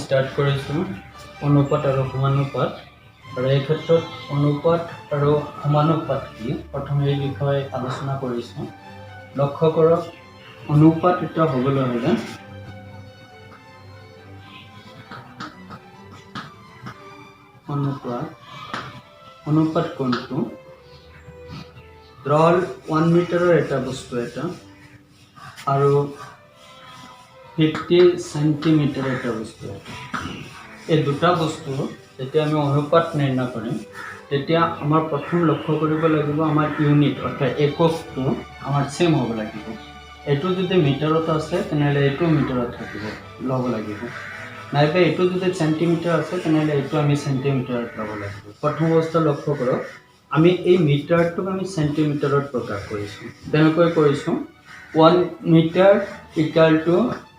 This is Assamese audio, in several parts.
স্টাৰ্ট কৰিছোঁ অনুপাত আৰু সমানুপাত আৰু এই ক্ষেত্ৰত অনুপাত আৰু সমানুপাত কি প্ৰথমে এই বিষয়ে আলোচনা কৰিছোঁ। লক্ষ্য কৰক অনুপাত এটা হ'বলৈ হ'লে অনুপাত কোনটো ধৰক 1 মিটাৰৰ এটা বস্তু এটা আৰু 50 সেন্টিমিটাৰ এটা বস্তু এটা এই দুটা বস্তু যেতিয়া আমি অনুপাত নিৰ্ণয় কৰিম তেতিয়া আমাৰ প্ৰথম লক্ষ্য কৰিব লাগিব আমাৰ ইউনিট অৰ্থাৎ এককটো আমাৰ সেম হ'ব লাগিব। এইটো যদি মিটাৰত আছে তেনেহ'লে এইটো মিটাৰত থাকিব ল'ব লাগিব, নাইবা এইটো যদি সেন্টিমিটাৰ আছে তেনেহ'লে এইটো আমি সেন্টিমিটাৰত ল'ব লাগিব। প্ৰথম অৱস্থা লক্ষ্য কৰক আমি এই মিটাৰটোক আমি সেন্টিমিটাৰত প্ৰকাশ কৰিছোঁ। তেনেকৈ কৰিছোঁ 1 মিটাৰ ইকুৱেল টু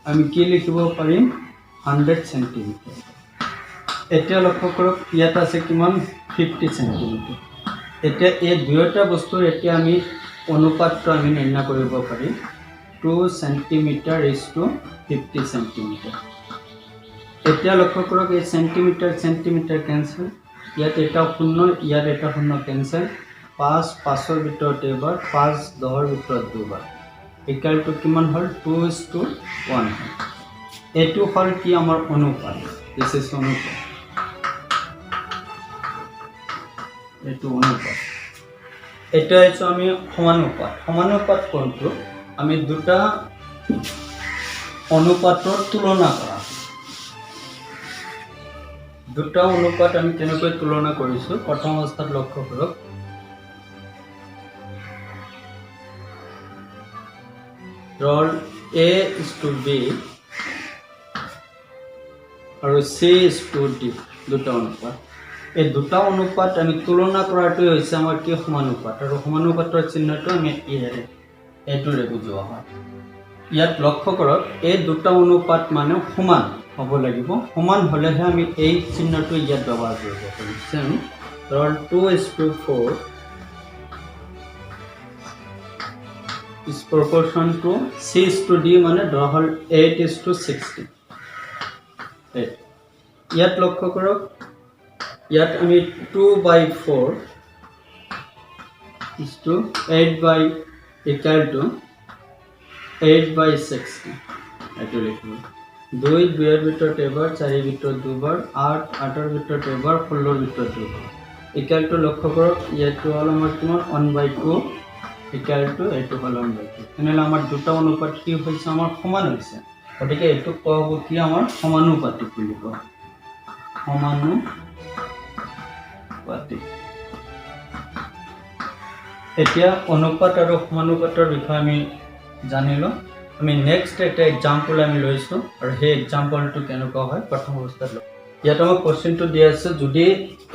আমি কি লিখিব পাৰিম 100 সেন্টিমিটাৰ। এতিয়া লক্ষ্য কৰক ইয়াত আছে কিমান 50 সেন্টিমিটাৰ। এতিয়া এই দুয়োটা বস্তুৰ এতিয়া আমি অনুপাতটো আমি নিৰ্ণয় কৰিব পাৰিম 2 সেন্টিমিটাৰ ইজ টু 50 সেন্টিমিটাৰ। এতিয়া লক্ষ্য কৰক এই সেন্টিমিটাৰ সেন্টিমিটাৰ কেনসেল, ইয়াত এটা শূন্য ইয়াত এটা শূন্য কেনসেল, 5 5ৰ ভিতৰত এবাৰ 5 10ৰ ভিতৰত দুবাৰ ইকুৱেল টু কিমান হ'ল 2:1। এইটো হ'ল কি আমাৰ অনুপাত, দিছ ইজ অনুপাত। এইটো অনুপাত। এটা হৈছে আমি সমানুপাত। সমানুপাত কোনটো আমি দুটা অনুপাতৰ তুলনা কৰা। দুটা অনুপাত আমি কেনেকৈ তুলনা কৰিছোঁ প্ৰথম অৱস্থাত লক্ষ্য কৰক ৰল A is to B আৰু C is to D দুটা অনুপাত। এই দুটা অনুপাত আমি তুলনা কৰাটোৱে হৈছে আমাৰ কি সমানুপাত আৰু সমানুপাতৰ চিহ্নটো আমি এইটোৰে বুজোৱা হয়। ইয়াত লক্ষ্য কৰক এই দুটা অনুপাত মানে সমান হ'ব লাগিব, সমান হ'লেহে আমি এই চিহ্নটো ইয়াত ব্যৱহাৰ কৰিব পাৰিম। ৰল 2:4 is proportion to C is to D মানে ধৰা হ'ল 8:60। ইয়াত লক্ষ্য কৰক ইয়াত আমি 2/4 is to 8 equal to 8/60 এইটো লিখিব। 2 2ৰ ভিতৰত এবাৰ 4ৰ ভিতৰত দুবাৰ 8 8ৰ ভিতৰত এবাৰ 16ৰ ভিতৰত দুবাৰ ইকুৱেল টু লক্ষ্য কৰক ইয়াতো হ'ল আমাৰ কিমান 1/2 ইকুৱেল টু এইটো হ'ল 1/2। তেনেহ'লে আমাৰ দুটা অনুপাত কি হৈছে আমাৰ সমান হৈছে, গতিকে এইটো কোৱা হ'ব কি আমাৰ সমানুপাতিক বুলি কয়। সমানুপাতিক। এতিয়া অনুপাত আৰু সমানুপাতৰ বিষয়ে আমি জানিলোঁ। আমি নেক্সট এটা এক্সাম্পল আমি লৈছোঁ আৰু সেই এক্সাম্পলটো কেনেকুৱা হয় প্ৰথম অৱস্থাত ইয়াত আমাক কুৱেশ্যনটো দিয়া আছে যদি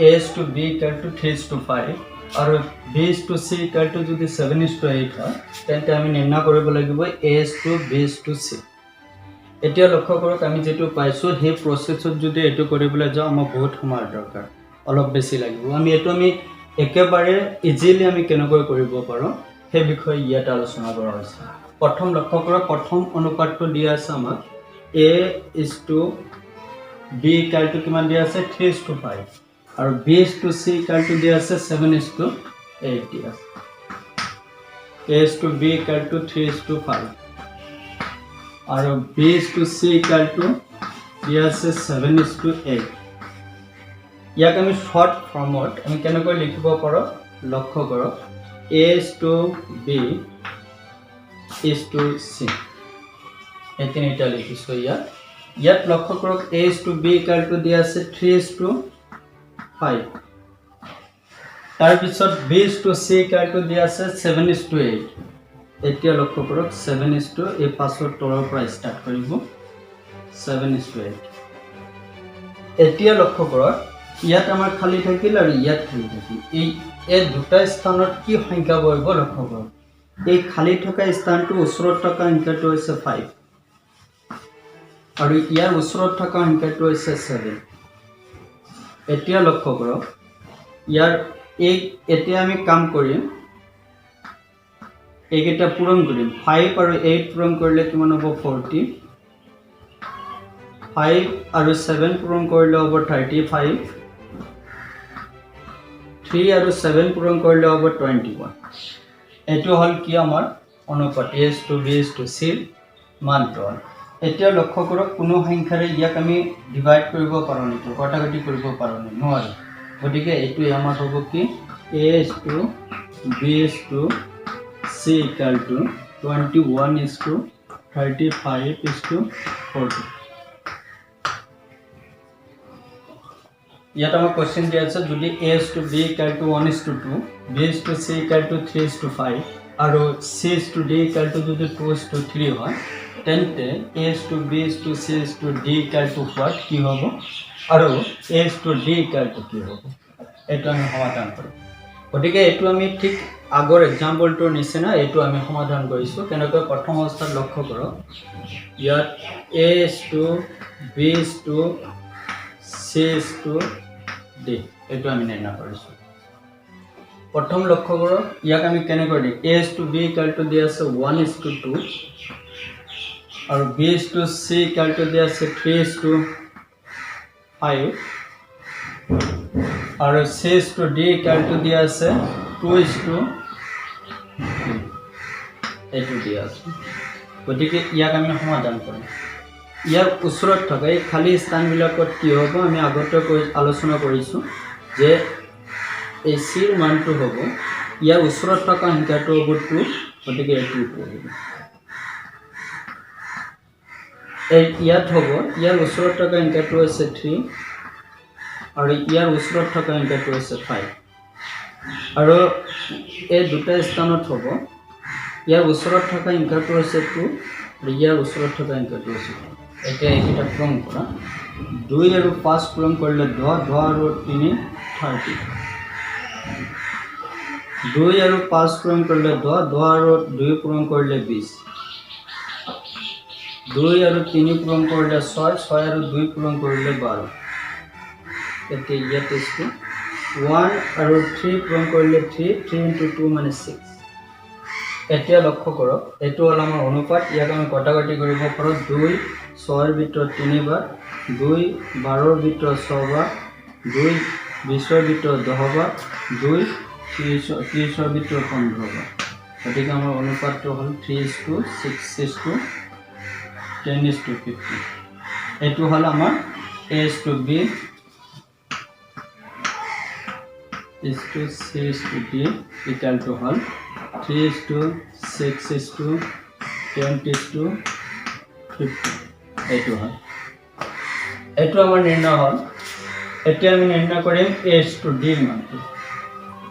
A is to B equal to 3:5 আৰু B is to C equal to যদি 7:8 হয় তেন্তে আমি নিৰ্ণয় কৰিব লাগিব A is to B is to C। এতিয়া লক্ষ্য কৰক আমি যেটো পাইছোঁ সেই প্ৰচেছত যদি এইটো কৰিবলৈ যাওঁ আমাক বহুত সময় দৰকাৰ, অলপ বেছি লাগিব। আমি একেবাৰে ইজিলি আমি কেনেকৈ কৰিব পাৰোঁ সেই বিষয়ে ইয়াত আলোচনা কৰা হৈছে। প্ৰথম লক্ষ্য কৰক প্ৰথম অনুপাতটো দিয়া আছে আমাক A is to B equal to কিমান দিয়া আছে 3:5 আৰু B is to C equal to দিয়া আছে 7:8 দিয়া আছে। A is to B equal to 3:5 আৰু B is to C equal to দিয়া আছে 7:8। ইয়াক আমি শৰ্ট ফৰ্মত আমি কেনেকৈ লিখিব পাৰোঁ লক্ষ্য কৰক A is to B is to C এই তিনিটা লিখিছোঁ। ইয়াত লক্ষ্য কৰক A is to B equal to দিয়া আছে 3:5 তাৰপিছত B is to C equal to দিয়া আছে 7:8। এতিয়া লক্ষ্য কৰক 7:8 এই পাছৰ তলৰ পৰা ষ্টাৰ্ট কৰিব 7:8। এতিয়া লক্ষ্য কৰক ইয়াত আমাৰ খালী থাকিল আৰু ইয়াত খালী থাকিল, এই দুটা স্থানত কি সংখ্যা বহিব লক্ষ্য কৰক। এই খালী থকা স্থানটো ওচৰত থকা সংখ্যাটো হৈছে 5 আৰু ইয়াৰ ওচৰত থকা সংখ্যাটো হৈছে 7। এতিয়া লক্ষ্য কৰক ইয়াৰ এতিয়া আমি কাম কৰিম এইকেইটা পূৰণ কৰিম 5 আৰু 8 পূৰণ কৰিলে কিমান হ'ব 40 5 আৰু 7 পূৰণ কৰিলে হ'ব 35 3 আৰু 7 পূৰণ কৰিলে হ'ব 21 এটো হল কি আমাৰ অনুপাত a:b:c মানটো এতিয়া লক্ষ্য কৰক কোনো সংখ্যাৰে ইয়াক আমি ডিভাইড কৰিব পাৰো নি কটাকটি কৰিব পাৰো নি নোৱাৰো গতিকে এটো আমাৰ হ'ব কি a:b:c = 21:35:40 ইয়াত আমাৰ কোশ্চেন দিয়া আছে যদি a:b = 1:2 b:c = 3:5 আৰু c:d = যদি 2:3 হয় তেন্তে a:b:c:d = what কি হ'ব আৰু a:d = কি হ'ব এটো আমি সমাধান কৰিম গতিকে এটো আমি ঠিক আগৰ এক্সাম্পলটোৰ নিচিনা এটো আমি সমাধান কৰিছো কেনেকৈ প্ৰথম অৱস্থাত লক্ষ্য কৰক ইয়াত a:b:c:d এটো আমি নিৰ্ণয় কৰিছো প্ৰথম লক্ষ্য কৰক ইয়াক আমি কেনেকৈ দিম a:b = দিয়া আছে 1:2 আৰু b:c = দিয়া আছে 3:5 আৰু c:d = দিয়া আছে 2:3 এটো দিয়া আছে গতিকে ইয়াক আমি সমাধান কৰিম ইয়াৰ ওচৰত থকা এই খালি স্থানবিলাকত কি হ'ব আমি আগতে আলোচনা কৰিছো যে এই c ৰ মানটো হ'ব ইয়াৰ ওচৰত থকা সংখ্যাটো হ'ব 2 গতিকে এটো কৰিব এই ইয়াত হ'ব ইয়াৰ ওচৰত থকা সংখ্যাটো আছে 3 আৰু ইয়াৰ ওচৰত থকা সংখ্যাটো আছে 5 আৰু এই দুটা স্থানত হ'ব ইয়াৰ ওচৰত থকা সংখ্যাটো আছে 2 আৰু ইয়াৰ ওচৰত থকা সংখ্যাটো আছে 2 এটা এটা পূৰণ কৰা 2 আৰু 5 পূৰণ কৰিলে 10 আৰু 3 30 2 আৰু 5 পূৰণ কৰিলে 10 আৰু 2 পূৰণ কৰিলে 20 2 আৰু 3 পূৰণ কৰিলে 6 আৰু 2 পূৰণ কৰিলে 12 এতে ইয়াত আছে 1 আৰু 3 পূৰণ কৰিলে 3 × 2 মানে 6 এতিয়া লক্ষ্য কৰক এটো হল আমাৰ অনুপাত ইয়াক আমি কটাকটি কৰিব পাৰো 2 6 ৰ ভিতৰত 3 বাৰ 2 12 ৰ ভিতৰত 6 বাৰ 2 20 ৰ ভিতৰত 10 বাৰ 2 30 ৰ ভিতৰত 15 বাৰ গতিকে আমাৰ অনুপাতটো হল 3:6:10:15 এটো হল আমাৰ a:b c:d = হল 3:6:10:15 এটো হল এটো আমাৰ নিৰ্ণয় হল এতিয়া আমি নিৰ্ণয় কৰিম a:d মানটো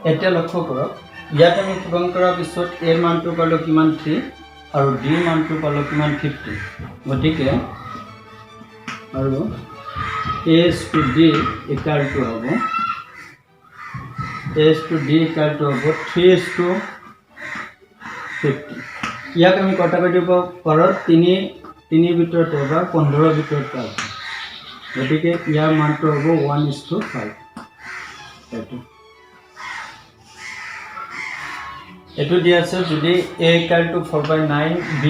এতিয়া লক্ষ্য কৰক ইয়াত আমি পূৰণ কৰাৰ পিছত a মানটো পালো কিমান 3 আৰু d মানটো পালো কিমান 50 গতিকে আৰু a:d = হ'ব a:d = হ'ব 3:50 ইয়াক আমি কটাকটি পাৰো 3 ভিতৰত এবাৰ 15 ভিতৰত 5 গতিকে ইয়াৰ মানটো হ'ব 1:5 এটো দিয়া আছে যদি a = 4/9 b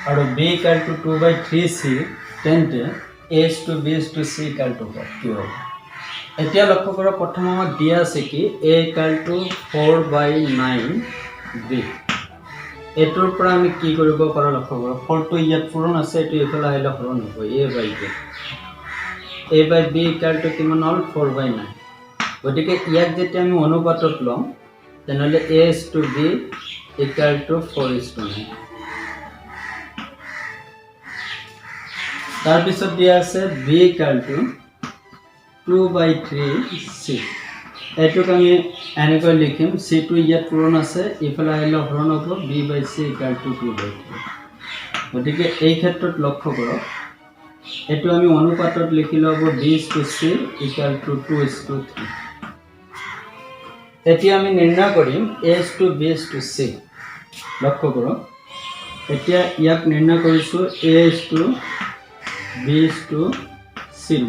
আৰু b = 2/3 c তেন্তে a:b:c = কি হ'ব এতিয়া লক্ষ্য কৰক প্ৰথম আমাক দিয়া আছে কি a = 4/9 b এটোৰ পৰা আমি কি কৰিব পাৰো লক্ষ্য কৰক 4 টো ইয়াত পূৰণ আছে এটো এফালে আহিলে হৰণ হ'ব a/b = কিমান হল 4/9 গতিকে ইয়াক যেতিয়া আমি অনুপাতত লম তেনেহলে a:b = 4:9 তাৰ পিছত দিয়া আছে b = 2/3 c এটোক আমি এনেকৈ লিখিম c টো ইয়াত পূৰণ আছে ইফালে আহিলে হৰণ হ'ব b/c = 2/3 গতিকে এই ক্ষেত্ৰত লক্ষ্য কৰক এটো আমি অনুপাতত লিখিলে হ'ব b/c = 2:3 এতিয়া আমি নিৰ্ণয় কৰিম a:b:c লক্ষ্য কৰক এতিয়া ইয়াক নিৰ্ণয় কৰিছো a:b:c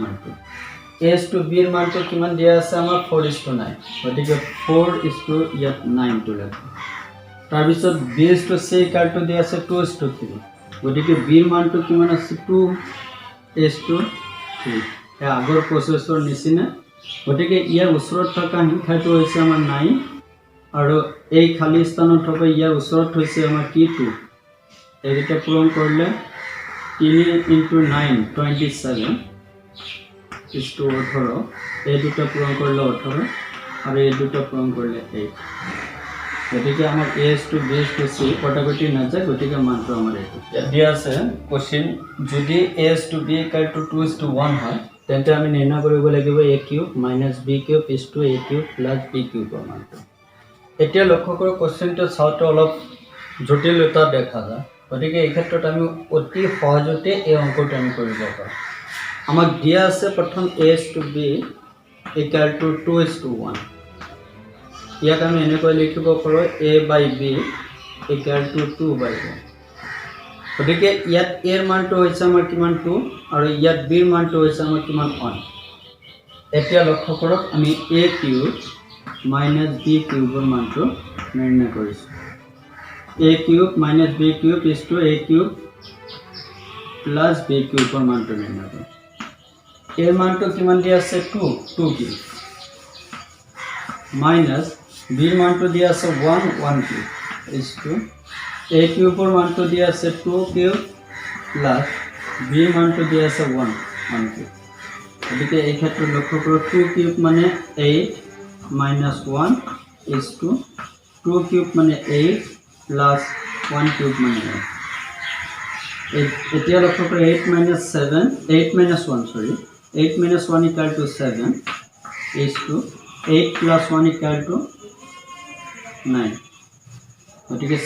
মানটো a:b ৰ মানটো কিমান দিয়া আছে আমাৰ 4:9 গতিকে 4:9 ইয়াত 9 টো লিখো তাৰ পিছত b/c = দিয়া আছে 2:3 গতিকে b ৰ মানটো কিমান আছে 2 S2 3 এই আগৰ প্ৰচেছৰ নিচিনা গতিকে ইয়াৰ ওচৰত থকা সংখ্যাটো হৈছে আমাৰ 9 আৰু এই খালি স্থানত থকা ইয়াৰ ওচৰত হৈছে আমাৰ কি 2 এই দুটা পূৰণ কৰিলে 3 * 9 27 is to 18 এই দুটা পূৰণ কৰিলে 18 আৰু এই দুটা পূৰণ কৰিলে 8 গতিকে আমাৰ a to b to c কটাকটি না যায় গতিকে মানটো আমাৰ এইটো দিয়া আছে কোশ্চেন যদি a to b = 2:1 হয় তেন্তে আমি নিৰ্ণয় কৰিব লাগিব a cube - b cube = a cube + b কিউবৰ মানটো এতিয়া লক্ষ্য কৰি কোশ্চেনটো চাওঁতে অলপ জটিলতা দেখা যায় গতিকে এই ক্ষেত্ৰত আমি অতি সহজতে এই অংকটো আমি কৰিব পাৰোঁ আমাক দিয়া আছে প্ৰথম a to b = 2:1 ইয়াক আমি এনেকৈ লিখিব পাৰোঁ a/b = 2/1 গতিকে ইয়াত a ৰ মানটো হৈছে আমাৰ কিমান 2 আৰু ইয়াত b ৰ মানটো হৈছে আমাৰ কিমান 1 এতিয়া লক্ষ্য কৰক আমি a কিউব - b কিউবৰ মানটো নিৰ্ণয় কৰিছোঁ a cube - b cube = a cube + b কিউবৰ মানটো নিৰ্ণয় কৰোঁ a ৰ মানটো কিমান দিয়া আছে 2 কিউব minus b ৰ মানটো দিয়া আছে 1 কিউব = a কিউবৰ মানটো দিয়া আছে 2 কিউব plus b ৰ মানটো দিয়া আছে 1 কিউব গতিকে এই ক্ষেত্ৰত লক্ষ্য কৰক 2 কিউব মানে 8 minus 1 = 2 কিউব মানে 8 plus 1 কিউব মানে 8 এতিয়া লক্ষ্য কৰক 8 - 1 = 7 = 8 plus 1 = 9 গতিকে